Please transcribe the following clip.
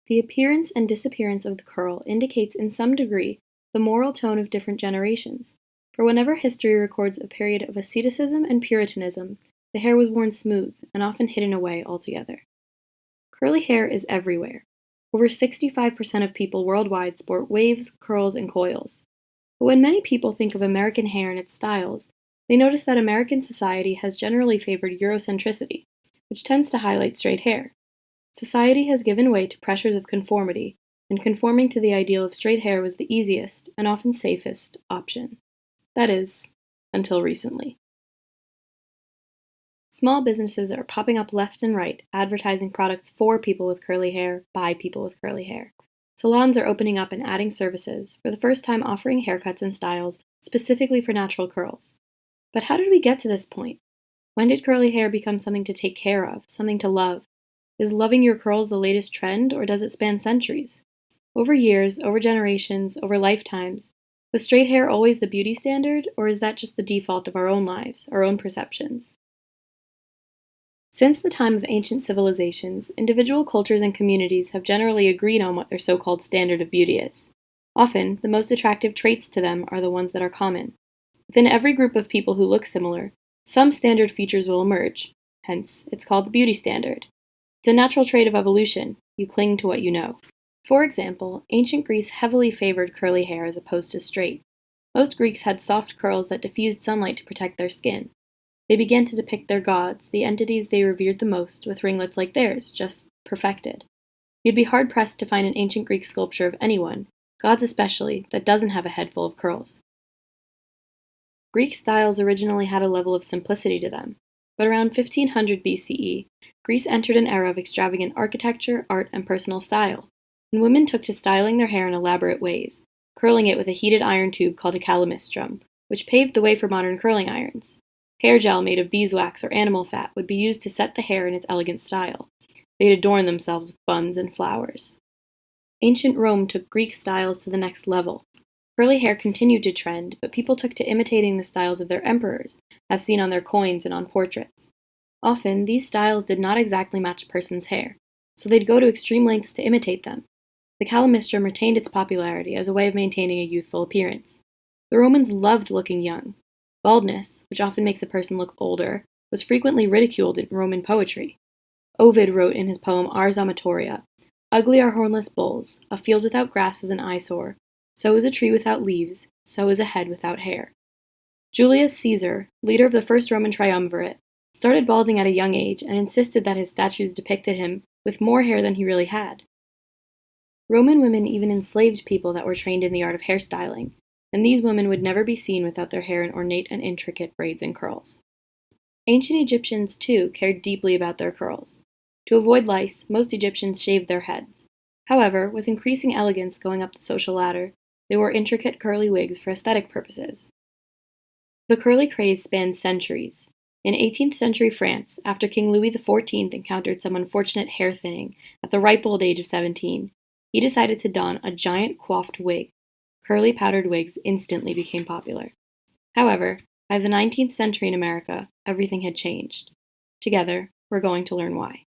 The appearance and disappearance of the curl indicates in some degree the moral tone of different generations, for whenever history records a period of asceticism and puritanism, the hair was worn smooth and often hidden away altogether. Curly hair is everywhere. Over 65% of people worldwide sport waves, curls, and coils. But when many people think of American hair and its styles, they notice that American society has generally favored Eurocentricity, which tends to highlight straight hair. Society has given way to pressures of conformity, and conforming to the ideal of straight hair was the easiest, and often safest, option. That is, until recently. Small businesses are popping up left and right, advertising products for people with curly hair, by people with curly hair. Salons are opening up and adding services, for the first time offering haircuts and styles specifically for natural curls. But how did we get to this point? When did curly hair become something to take care of, something to love? Is loving your curls the latest trend, or does it span centuries? Over years, over generations, over lifetimes, was straight hair always the beauty standard, or is that just the default of our own lives, our own perceptions? Since the time of ancient civilizations, individual cultures and communities have generally agreed on what their so-called standard of beauty is. Often, the most attractive traits to them are the ones that are common. Within every group of people who look similar, some standard features will emerge. Hence, it's called the beauty standard. It's a natural trait of evolution. You cling to what you know. For example, ancient Greece heavily favored curly hair as opposed to straight. Most Greeks had soft curls that diffused sunlight to protect their skin. They began to depict their gods, the entities they revered the most, with ringlets like theirs, just perfected. You'd be hard-pressed to find an ancient Greek sculpture of anyone, gods especially, that doesn't have a head full of curls. Greek styles originally had a level of simplicity to them, but around 1500 BCE, Greece entered an era of extravagant architecture, art, and personal style, and women took to styling their hair in elaborate ways, curling it with a heated iron tube called a calamistrum, which paved the way for modern curling irons. Hair gel made of beeswax or animal fat would be used to set the hair in its elegant style. They'd adorn themselves with buns and flowers. Ancient Rome took Greek styles to the next level. Curly hair continued to trend, but people took to imitating the styles of their emperors, as seen on their coins and on portraits. Often, these styles did not exactly match a person's hair, so they'd go to extreme lengths to imitate them. The calamistrum retained its popularity as a way of maintaining a youthful appearance. The Romans loved looking young. Baldness, which often makes a person look older, was frequently ridiculed in Roman poetry. Ovid wrote in his poem Ars Amatoria, "Ugly are hornless bulls, a field without grass is an eyesore, so is a tree without leaves, so is a head without hair." Julius Caesar, leader of the first Roman triumvirate, started balding at a young age and insisted that his statues depicted him with more hair than he really had. Roman women even enslaved people that were trained in the art of hairstyling, and these women would never be seen without their hair in ornate and intricate braids and curls. Ancient Egyptians, too, cared deeply about their curls. To avoid lice, most Egyptians shaved their heads. However, with increasing elegance going up the social ladder, they wore intricate curly wigs for aesthetic purposes. The curly craze spanned centuries. In 18th century France, after King Louis XIV encountered some unfortunate hair thinning at the ripe old age of 17, he decided to don a giant coiffed wig. Curly powdered wigs instantly became popular. However, by the 19th century in America, everything had changed. Together, we're going to learn why.